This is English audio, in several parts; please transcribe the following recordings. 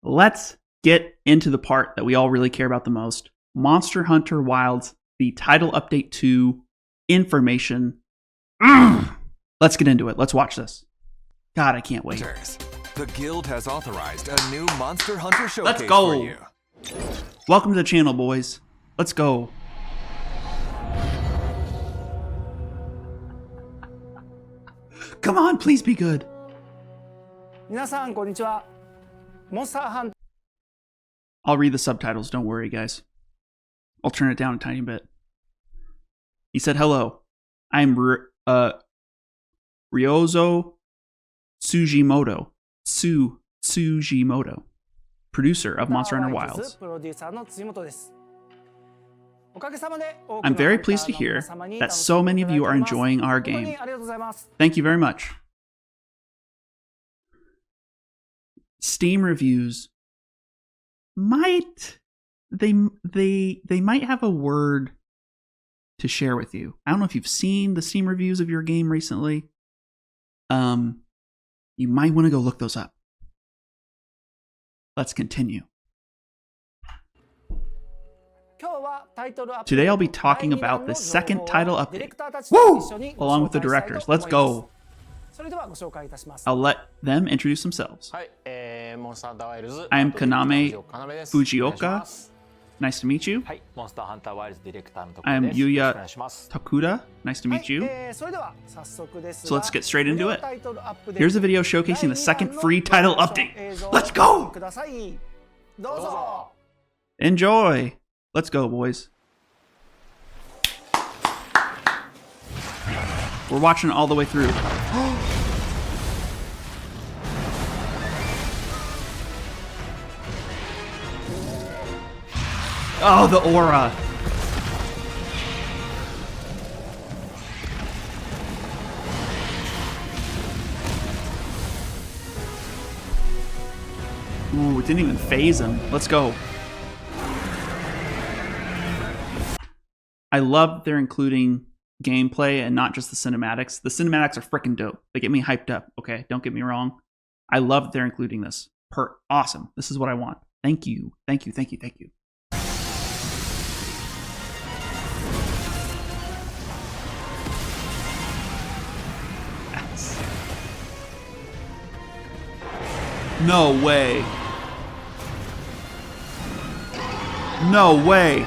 let's get into the part that we all really care about the most. Monster Hunter Wilds, the title update 2 information. Let's get into it. Let's watch this. God, I can't wait. The guild has authorized a new Monster Hunter showcase Let's go. for you. Welcome to the channel, boys. Let's go. Come on, please be good. 皆さんこんにちは。Monster Hunter I'll read the subtitles, don't worry, guys. I'll turn it down a tiny bit. He said, hello. I'm Ryozo Tsujimoto. Tsujimoto. Producer of Monster Hunter Wilds. I'm very pleased to hear that so many of you are enjoying our game. Thank you very much. Steam reviews might they might have a word to share with you. I don't know if you've seen the Steam reviews of your game recently. You might want to go look those up. Let's continue. Today I'll be talking about the second title update. Woo! Along with the directors. Let's go. I'll let them introduce themselves. I am Kaname Fujioka. Nice to meet you. I am Yuya Takuda. Nice to meet you. So let's get straight into it. Here's a video showcasing the second free title update. Let's go! Enjoy! Let's go, boys. We're watching it all the way through. Oh, the aura. Ooh, it didn't even phase him. Let's go. I love they're including gameplay and not just the cinematics. The cinematics are freaking dope. They get me hyped up, okay? Don't get me wrong. I love that they're including this. Awesome. This is what I want. Thank you. Thank you, thank you, thank you. No way. No way.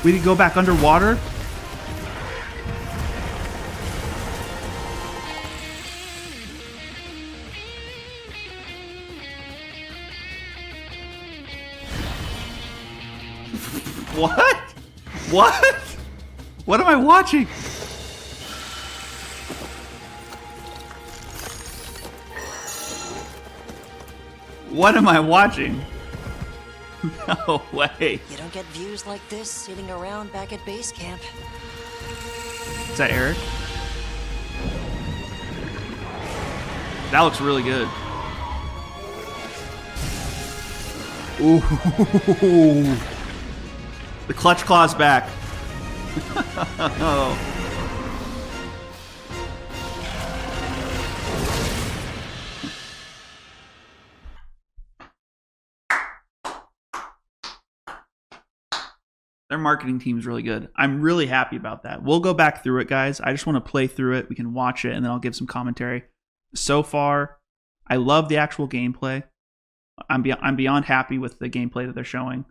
We could go back underwater? What? What? What am I watching? What am I watching? No way. You don't get views like this sitting around back at base camp. Is that Eric? That looks really good. Ooh. The clutch claw's back. Oh. Their marketing team is really good. I'm really happy about that. We'll go back through it, guys. I just want to play through it. We can watch it, and then I'll give some commentary. So far, I love the actual gameplay. I'm beyond happy with the gameplay that they're showing.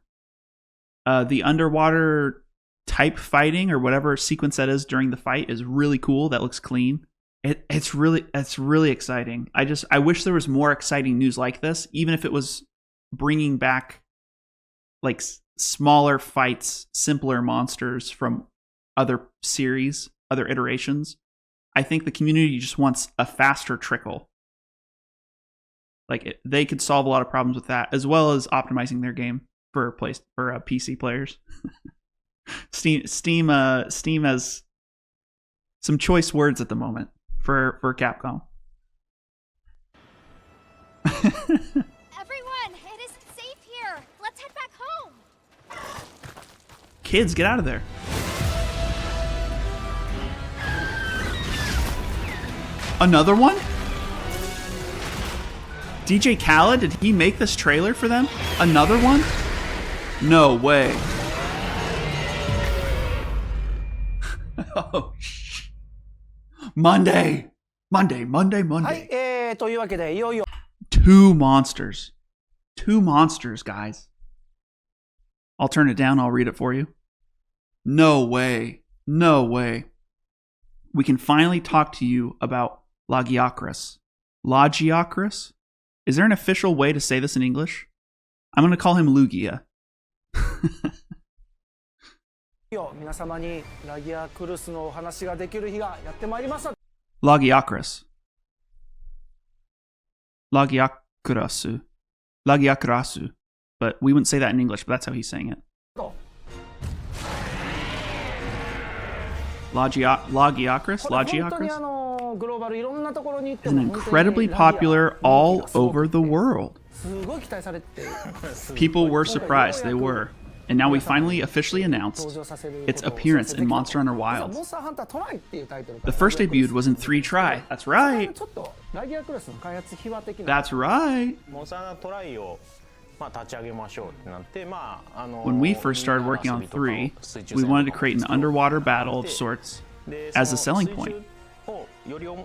The underwater type fighting or whatever sequence that is during the fight is really cool. That looks clean. It's really exciting. I wish there was more exciting news like this, even if it was bringing back like smaller fights, simpler monsters from other series, other iterations. I think the community just wants a faster trickle. Like they could solve a lot of problems with that, as well as optimizing their game for PC players. Steam has some choice words at the moment for Capcom. Everyone, it isn't safe here. Let's head back home. Kids, get out of there. Another one? DJ Khaled, did he make this trailer for them? Another one? No way. Oh, Monday. はい、というわけでいよいよ Two monsters, guys. I'll turn it down. I'll read it for you. No way. We can finally talk to you about Lagiacrus. Lagiacrus? Is there an official way to say this in English? I'm going to call him Lugia. 皆様にラギアクルスのお話ができる日がやってまいりました。 Lagiacrus. Lagiacrus. But we wouldn't say that in English, but that's how he's saying it. Lagiacrus? Is incredibly popular all over the world. People were surprised, they were. And now we finally officially announced its appearance in Monster Hunter Wilds. The first debuted was in 3 try. That's right. That's right. When we first started working on 3, we wanted to create an underwater battle of sorts as a selling point.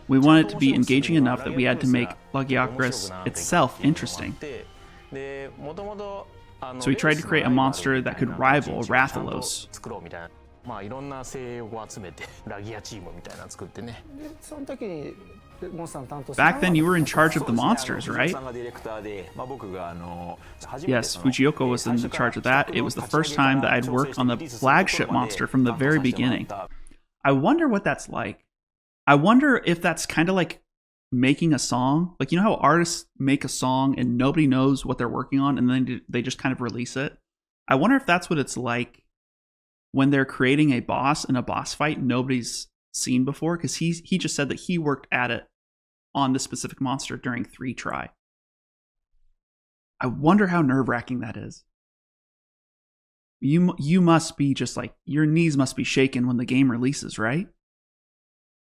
We wanted it to be engaging enough that we had to make Lagiacrus itself interesting. So we tried to create a monster that could rival Rathalos. Back then you were in charge of the monsters, right? Yes, Fujioka was in charge of that. It was the first time that I'd worked on the flagship monster from the very beginning. I wonder what that's like. I wonder if that's kind of like making a song. Like, you know how artists make a song and nobody knows what they're working on and then they just kind of release it? I wonder if that's what it's like when they're creating a boss in a boss fight nobody's seen before, because he just said that he worked at it on this specific monster during 3 try. I wonder how nerve-wracking that is. You must be just like, your knees must be shaking when the game releases, right?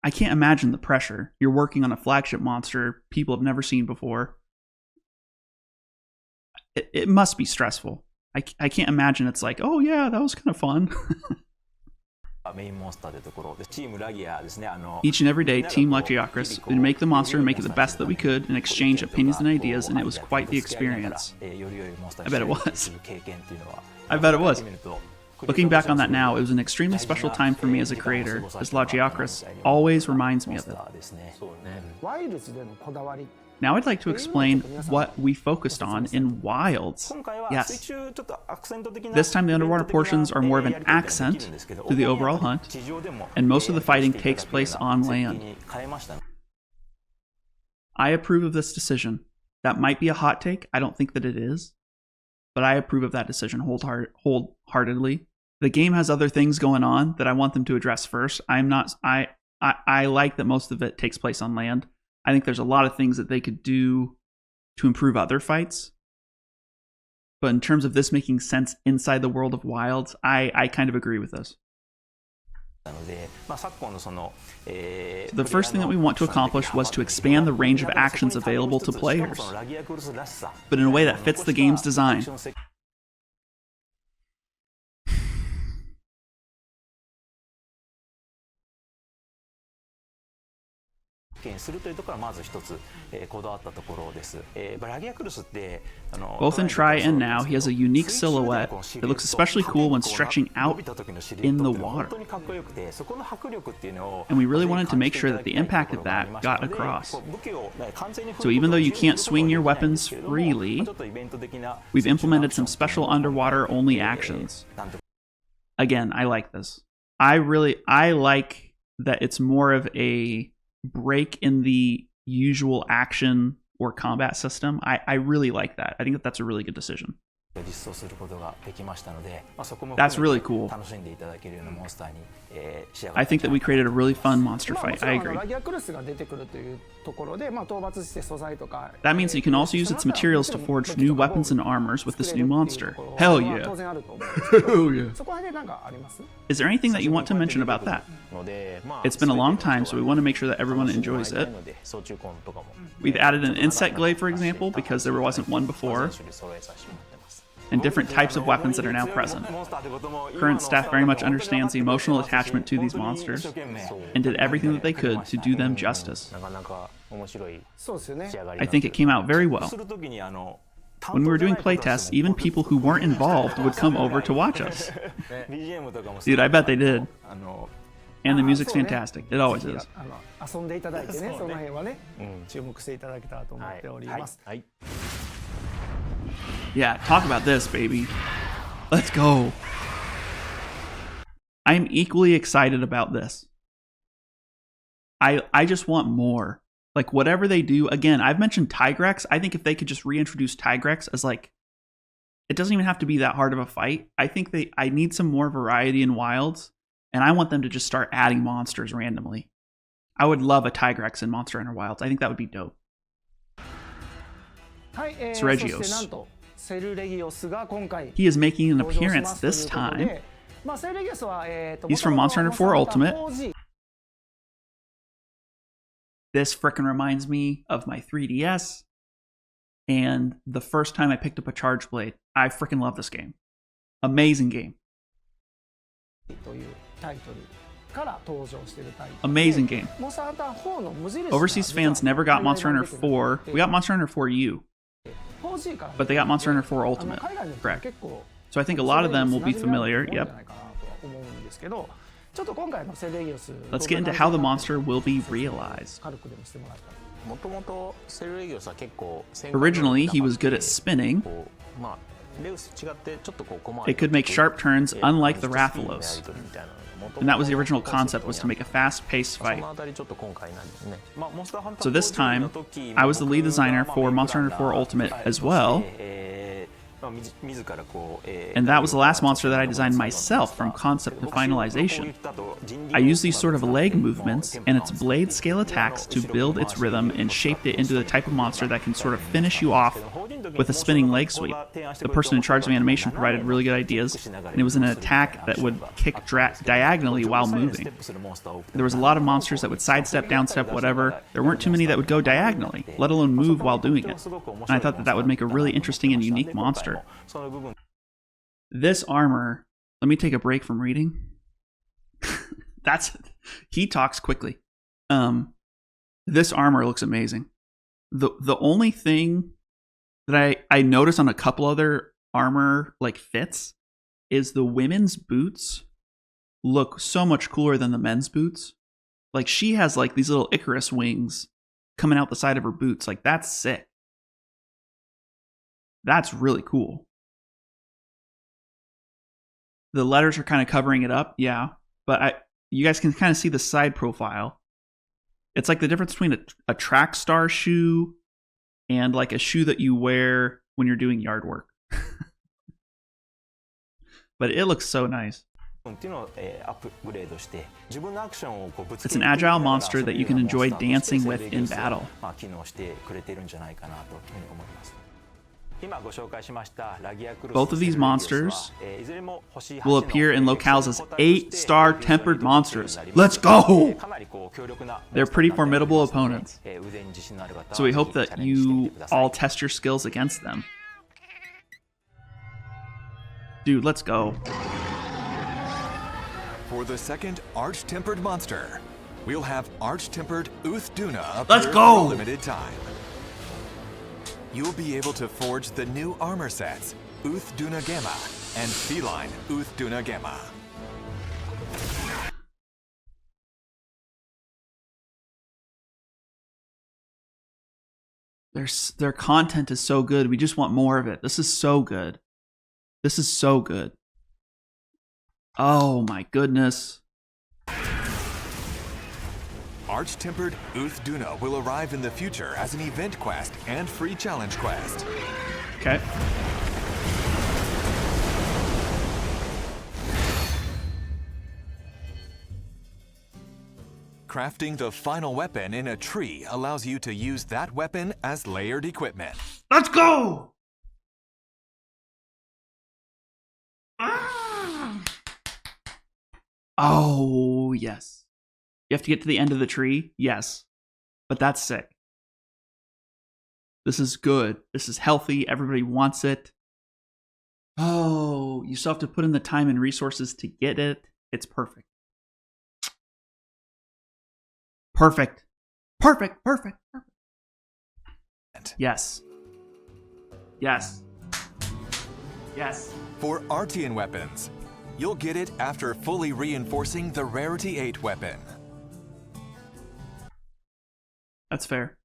I can't imagine the pressure. You're working on a flagship monster people have never seen before. It must be stressful. I can't imagine it's like, oh yeah, that was kind of fun. Each and every day, Team Lagiacrus would make the monster and make it the best that we could and exchange opinions and ideas, and it was quite the experience. I bet it was. I bet it was. Looking back on that now, it was an extremely special time for me as a creator, as Lagiacrus always reminds me of it. Now I'd like to explain what we focused on in Wilds. Yes. This time the underwater portions are more of an accent to the overall hunt, and most of the fighting takes place on land. I approve of this decision. That might be a hot take, I don't think that it is, but I approve of that decision wholeheartedly. The game has other things going on that I want them to address first. I like that most of it takes place on land. I think there's a lot of things that they could do to improve other fights. But in terms of this making sense inside the world of Wilds, I kind of agree with this. The first thing that we want to accomplish was to expand the range of actions available to players, but in a way that fits the game's design. Both in Try and Now, he has a unique silhouette that looks especially cool when stretching out in the water. And we really wanted to make sure that the impact of that got across. So even though you can't swing your weapons freely, we've implemented some special underwater-only actions. Again, I like this. I like that it's more of a break in the usual action or combat system. I really like that. I think that that's a really good decision. That's really cool. I think that we created a really fun monster fight. I agree. That means that you can also use its materials to forge new weapons and armors with this new monster. Hell yeah. Hell yeah. Is there anything that you want to mention about that? It's been a long time, so we want to make sure that everyone enjoys it. We've added an insect glaive, for example, because there wasn't one before, and different types of weapons that are now present. Current staff very much understands the emotional attachment to these monsters and did everything that they could to do them justice. I think it came out very well. When we were doing playtests, even people who weren't involved would come over to watch us. Dude, I bet they did. And the music's fantastic. It always is. Yeah, talk about this, baby. Let's go. I'm equally excited about this. I just want more. Like, whatever they do, again, I've mentioned Tigrex. I think if they could just reintroduce Tigrex as, like, it doesn't even have to be that hard of a fight. I think I need some more variety in Wilds, and I want them to just start adding monsters randomly. I would love a Tigrex in Monster Hunter Wilds. I think that would be dope. Seregios. He is making an appearance this time. He's from Monster Hunter 4 Ultimate. This frickin' reminds me of my 3DS and the first time I picked up a Charge Blade. I frickin' love this game. Amazing game. Amazing game. Overseas fans never got Monster Hunter 4. We got Monster Hunter 4U. But they got Monster Hunter 4 Ultimate. Correct. So I think a lot of them will be familiar. Yep. Let's get into how the monster will be realized. Originally, he was good at spinning. It could make sharp turns unlike the Rathalos. And that was the original concept, was to make a fast-paced fight. So this time, I was the lead designer for Monster Hunter 4 Ultimate as well. And that was the last monster that I designed myself from concept to finalization. I used these sort of leg movements and its blade scale attacks to build its rhythm and shaped it into the type of monster that can sort of finish you off with a spinning leg sweep. The person in charge of animation provided really good ideas, and it was an attack that would kick diagonally while moving. There was a lot of monsters that would sidestep, downstep, whatever. There weren't too many that would go diagonally, let alone move while doing it. And I thought that that would make a really interesting and unique monster. This armor, let me take a break from reading. He talks quickly. This armor looks amazing. The only thing that I noticed on a couple other armor like fits is the women's boots look so much cooler than the men's boots. Like, she has like these little Icarus wings coming out the side of her boots. Like, that's sick. That's really cool. The letters are kind of covering it up, yeah. But you guys can kind of see the side profile. It's like the difference between a track star shoe and like a shoe that you wear when you're doing yard work. But it looks so nice. It's an agile monster that you can enjoy dancing with in battle. Both of these monsters will appear in locales as 8-star tempered monsters. Let's go! They're pretty formidable opponents. So we hope that you all test your skills against them. Dude, let's go. For the second arch-tempered monster, we'll have arch-tempered Uthduna Let's appear go! for a limited time. You'll be able to forge the new armor sets, Uthduna Gamma and Feline Uthduna Gamma. Their content is so good. We just want more of it. This is so good. This is so good. Oh my goodness. Arch-tempered Uthduna will arrive in the future as an event quest and free challenge quest. Okay. Crafting the final weapon in a tree allows you to use that weapon as layered equipment. Let's go! Ah. Oh, yes. You have to get to the end of the tree? Yes. But that's sick. This is good. This is healthy. Everybody wants it. Oh, you still have to put in the time and resources to get it. It's perfect. Perfect. Perfect. Perfect. Perfect. Yes. Yes. Yes. For Artian weapons, you'll get it after fully reinforcing the Rarity 8 weapon. That's fair.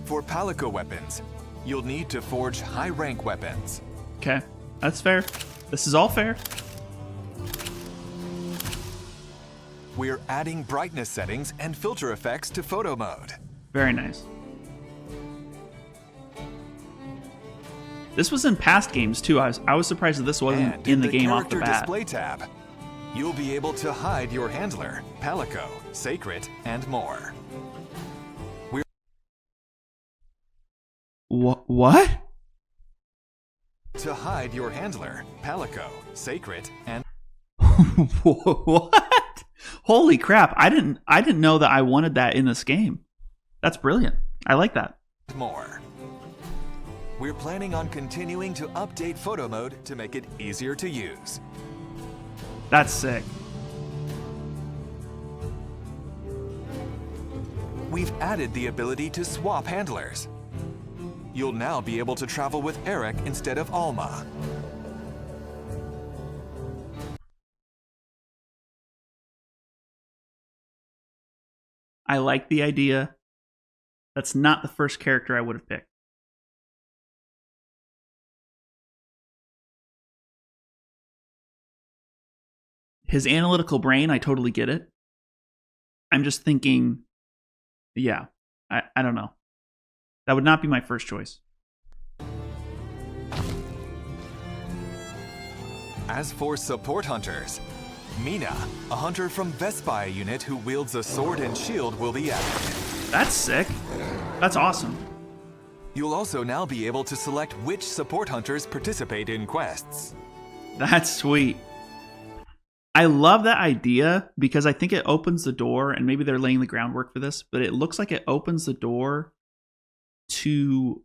For Palico weapons, you'll need to forge high-rank weapons. Okay, that's fair. This is all fair. We're adding brightness settings and filter effects to photo mode. Very nice. This was in past games too. I was surprised that this wasn't And in the game off the character bat. display tab, you'll be able to hide your handler, Palico, Sacred, and more. What? To hide your handler, Palico, Sacred, and What? Holy crap! I didn't know that I wanted that in this game. That's brilliant. I like that. more. We're planning on continuing to update photo mode to make it easier to use. That's sick. We've added the ability to swap handlers. You'll now be able to travel with Eric instead of Alma. I like the idea. That's not the first character I would have picked. His analytical brain, I totally get it. I'm just thinking, yeah, I don't know. That would not be my first choice. As for support hunters, Mina, a hunter from Vespai unit who wields a sword and shield, will be added. That's sick. That's awesome. You'll also now be able to select which support hunters participate in quests. That's sweet. I love that idea because I think it opens the door, and maybe they're laying the groundwork for this, but it looks like it opens the door to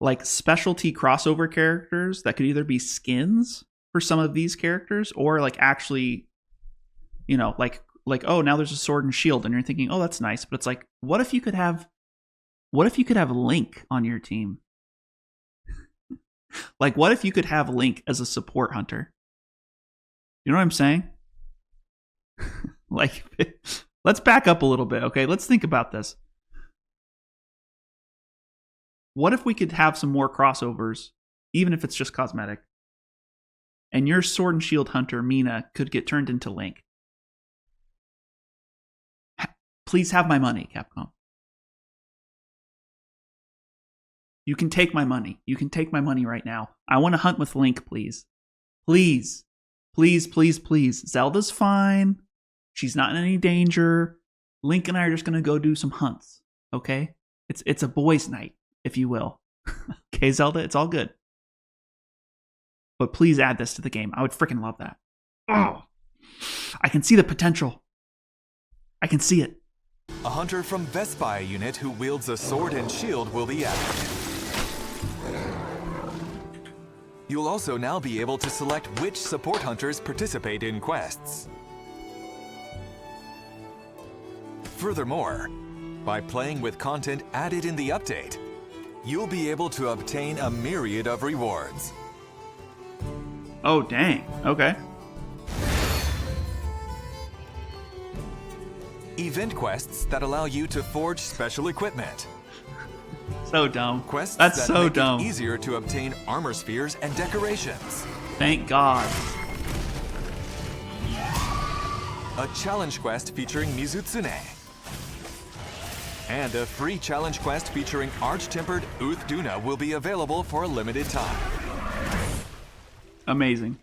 like specialty crossover characters that could either be skins for some of these characters or like actually, you know, like oh, now there's a sword and shield, and you're thinking, oh, that's nice, but it's like, what if you could have Link on your team? Like, what if you could have Link as a support hunter? You know what I'm saying? Like, let's back up a little bit, okay? Let's think about this. What if we could have some more crossovers, even if it's just cosmetic, and your sword and shield hunter, Mina, could get turned into Link? Please have my money, Capcom. You can take my money. You can take my money right now. I want to hunt with Link, please. Please. Please, please, please. Zelda's fine. She's not in any danger. Link and I are just going to go do some hunts, okay? It's a boys' night, if you will. Okay, Zelda, it's all good. But please add this to the game. I would freaking love that. Oh, I can see the potential. I can see it. A hunter from Vespai unit who wields a sword and shield will be added. You'll also now be able to select which support hunters participate in quests. Furthermore, by playing with content added in the update, you'll be able to obtain a myriad of rewards. Oh, dang. Okay. Event quests that allow you to forge special equipment. So dumb. Quests That's that so make dumb. it easier to obtain armor spheres and decorations. Thank God. A challenge quest featuring Mizutsune. And a free challenge quest featuring Arch-Tempered Uth Duna will be available for a limited time. Amazing.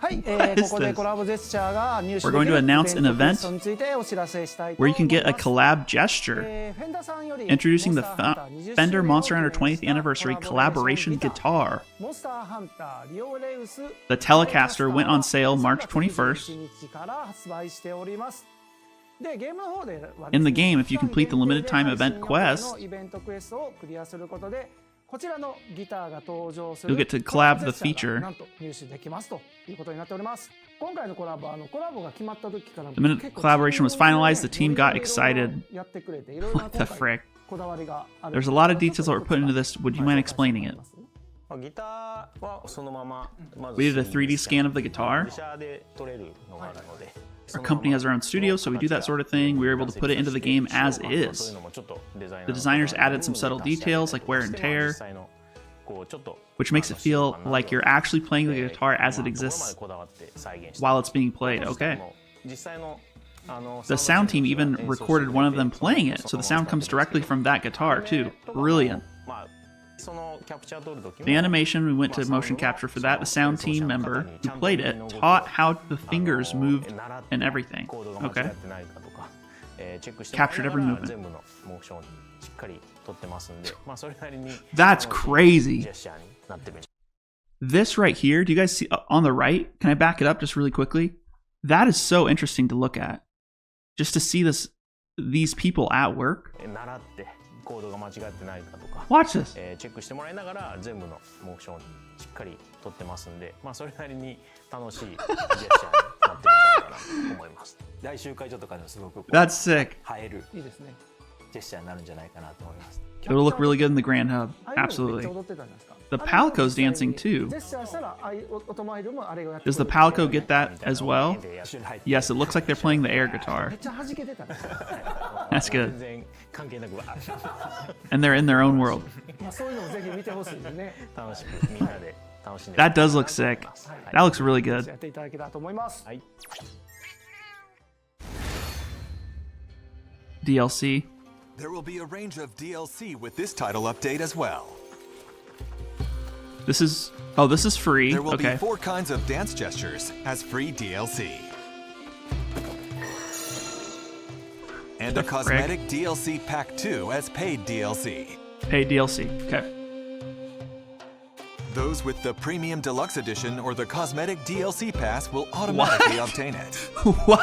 はい、What is ここで this? コラボジェスチャーが入手 We're で going き to る announce an イベントクエ event ストについてお知らせしたいと where 思 you い can get a ます collab gesture. フェンダーさんより Introducing the モンスターハンター20 Fender 周年を Monster Hunter 記念 20th した Anniversary コラボレーショ Collaboration ンギター Guitar. モンスターハンターリオレウス The Telecaster went on sale March 21st. 3日から発売しておりますでゲームの方ではですね In the game, if you complete the limited time event quest, イベントクエストをクリアすることでこちらのギターが登場す you'll る get to collab the feature. なんと入手できますということになっております今回のコラボコラボが決まった時から The minute 結構 collaboration was finalized, the team got excited. やってくれていろいろな What the 今回 frick? こだわりがある There's a lot of details that were put into this. Would you mind explaining it? ギターはそのまままず We did a 3D scan of the guitar. 自社で撮れるのがあるので Our company has our own studio, so we do that sort of thing. We were able to put it into the game as is. The designers added some subtle details like wear and tear, which makes it feel like you're actually playing the guitar as it exists while it's being played. Okay. The sound team even recorded one of them playing it, so the sound comes directly from that guitar too. Brilliant. The animation, we went to motion capture for that. The sound team member who played it taught how the fingers moved and everything. Okay. Captured every movement. That's crazy. This right here, do you guys see on the right? Can I back it up just really quickly? That is so interesting to look at. Just to see these people at work. Watch this. チェックしてもらいながら全部のモーションしっかり撮ってますんで、まあそれなりに楽しいジェスチャーになってるんじゃないかなと思います。来週会場とかでもすごく That's sick. 映えるいいですねジェスチャーになるんじゃないかなと思います。 It'll look really good in the Grand Hub. Absolutely. The Palico's dancing too. Does the Palico get that as well? Yes, it looks like they're playing the air guitar. That's good. And they're in their own world. That does look sick. That looks really good. DLC. There will be a range of DLC with this title update as well. This is free. There will Okay. be 4 kinds of dance gestures as free DLC. And a cosmetic DLC Pack 2 as paid DLC. Paid DLC. Okay. Those with the Premium Deluxe Edition or the Cosmetic DLC Pass will automatically obtain it. What?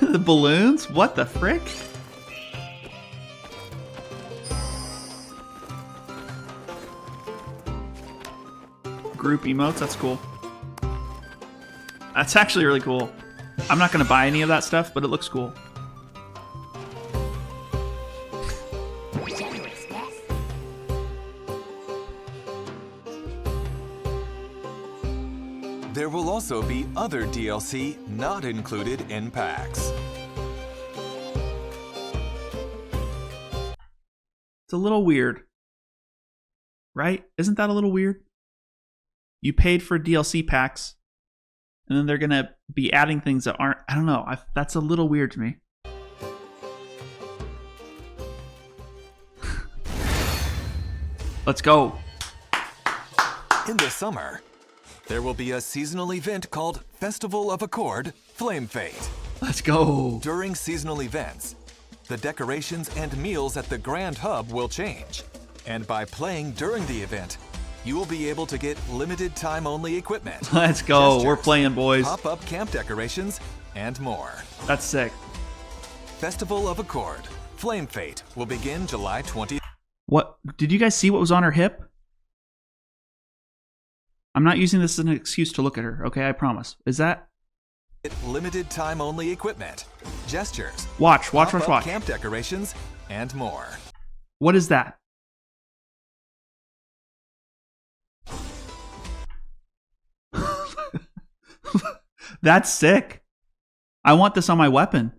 The balloons? What the frick? Group emotes, that's cool. That's actually really cool. I'm not going to buy any of that stuff, but it looks cool. There will also be other DLC not included in packs. It's a little weird. Right? Isn't that a little weird? You paid for DLC packs, and then they're going to be adding things that aren't... I don't know. That's a little weird to me. Let's go. In the summer, there will be a seasonal event called Festival of Accord Flamefete. Let's go. During seasonal events, the decorations and meals at the Grand Hub will change. And by playing during the event, you will be able to get limited time only equipment. Let's go. Gestures, We're playing, boys. Pop-up camp decorations, and more. That's sick. Festival of Accord Flamefete will begin July 20th. What? Did you guys see what was on her hip? I'm not using this as an excuse to look at her, okay? I promise. Is that... Limited time only equipment, gestures, Watch. pop-up camp decorations, and more. What is that? That's sick. I want this on my weapon.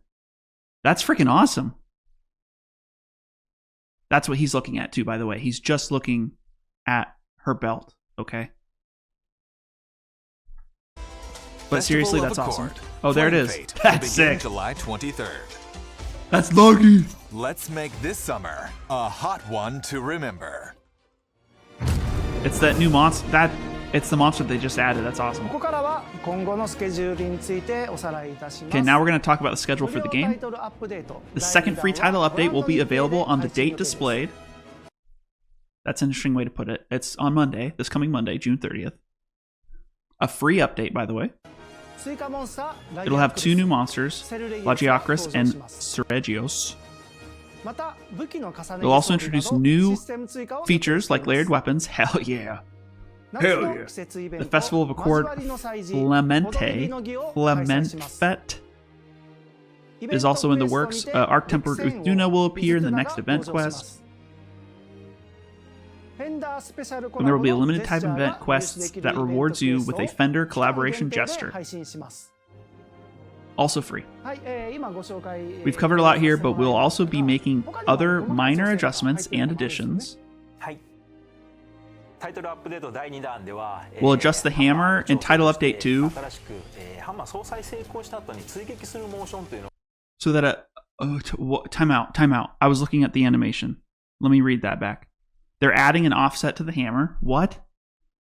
That's freaking awesome. That's what he's looking at too, by the way. He's just looking at her belt, okay? But seriously, that's awesome. Oh, there it is. That's sick. July 23rd. That's lucky. Let's make this summer a hot one to remember. It's that new monster. It's the monster they just added. That's awesome. ここからは今後のスケジュールについておさらいいたします。 Okay, now we're going to talk about the schedule for the game. The second free title update will be available on the date displayed. That's an interesting way to put it. It's on Monday, this coming Monday, June 30th. A free update, by the way. It'll have 2 new monsters, Lagiacrus and Seregios. It'll also introduce new features like layered weapons. Hell yeah. Hell yeah. The Festival of Accord Flamefete is also in the works. Arc-Tempered Uthuna will appear in the next event quest. And there will be a limited time event quest that rewards you with a Fender collaboration gesture. Also free. We've covered a lot here, but we'll also be making other minor adjustments and additions. We'll adjust the hammer in Title Update 2 so that time out. I was looking at the animation. Let me read that back. They're adding an offset to the hammer. What?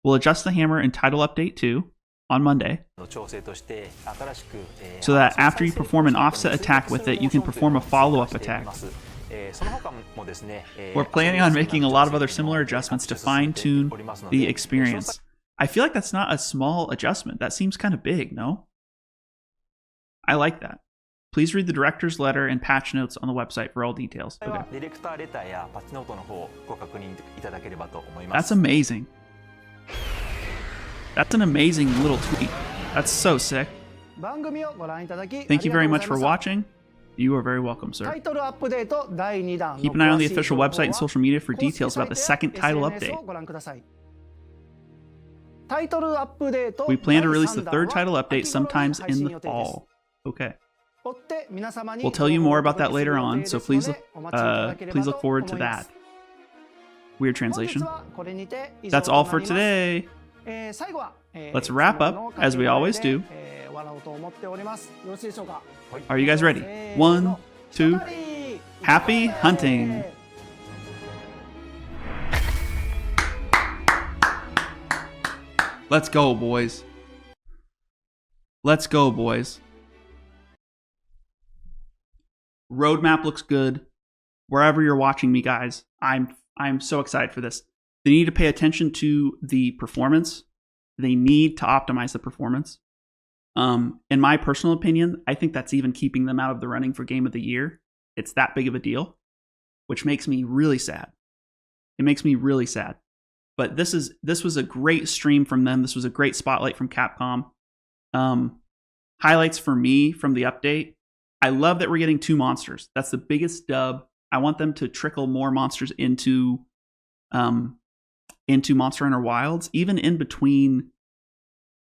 We'll adjust the hammer in Title Update 2 on Monday so that after you perform an offset attack with it, you can perform a follow-up attack. We're planning on making a lot of other similar adjustments to fine-tune the experience. I feel like that's not a small adjustment. That seems kind of big, no? I like that. Please read the director's letter and patch notes on the website for all details. Okay. That's amazing. That's an amazing little tweet. That's so sick. Thank you very much for watching. You are very welcome, sir. Keep an eye on the official website and social media for details about the second title update. We plan to release the third title update sometimes in the fall. Okay. We'll tell you more about that later on, so please look forward to that. Weird translation. That's all for today. Let's wrap up, as we always do. Are you guys ready? 1, 2, happy hunting! Let's go, boys. Let's go, boys. Roadmap looks good. Wherever you're watching me, guys, I'm so excited for this. They need to pay attention to the performance. They need to optimize the performance. In my personal opinion, I think that's even keeping them out of the running for Game of the Year. It's that big of a deal, which makes me really sad. It makes me really sad. But this was a great stream from them. This was a great spotlight from Capcom. Highlights for me from the update. I love that we're getting 2 monsters. That's the biggest dub. I want them to trickle more monsters into Monster Hunter Wilds, even in between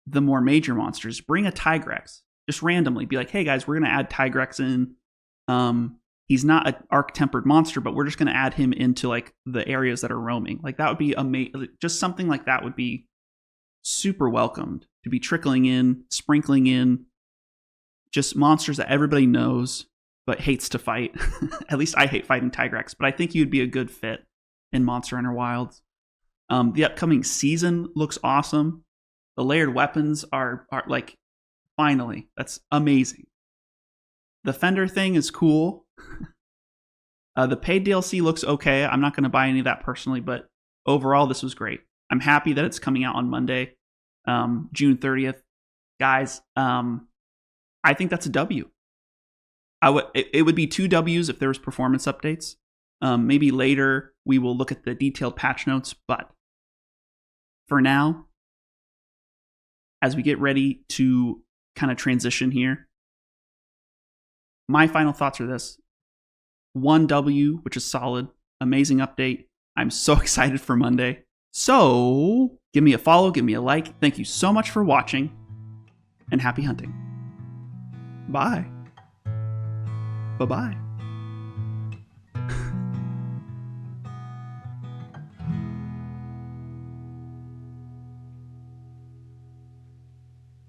the more major monsters. Bring a Tigrex, just randomly. Be like, hey guys, we're gonna add Tigrex in. He's not an arc-tempered monster, but we're just gonna add him into like the areas that are roaming. Like that would be amazing. Just something like that would be super welcomed to be trickling in, sprinkling in. Just monsters that everybody knows but hates to fight. At least I hate fighting Tigrex, but I think you'd be a good fit in Monster Hunter Wilds. The upcoming season looks awesome. The layered weapons are like, finally, that's amazing. The Fender thing is cool. The paid DLC looks okay. I'm not going to buy any of that personally, but overall, this was great. I'm happy that it's coming out on Monday, June 30th. Guys, I think that's a W. It would be 2 Ws if there was performance updates. Maybe later we will look at the detailed patch notes, but for now, as we get ready to kind of transition here, my final thoughts are this. 1 W, which is solid. Amazing update. I'm so excited for Monday. So, give me a follow, give me a like. Thank you so much for watching, and happy hunting. Bye. Bye-bye.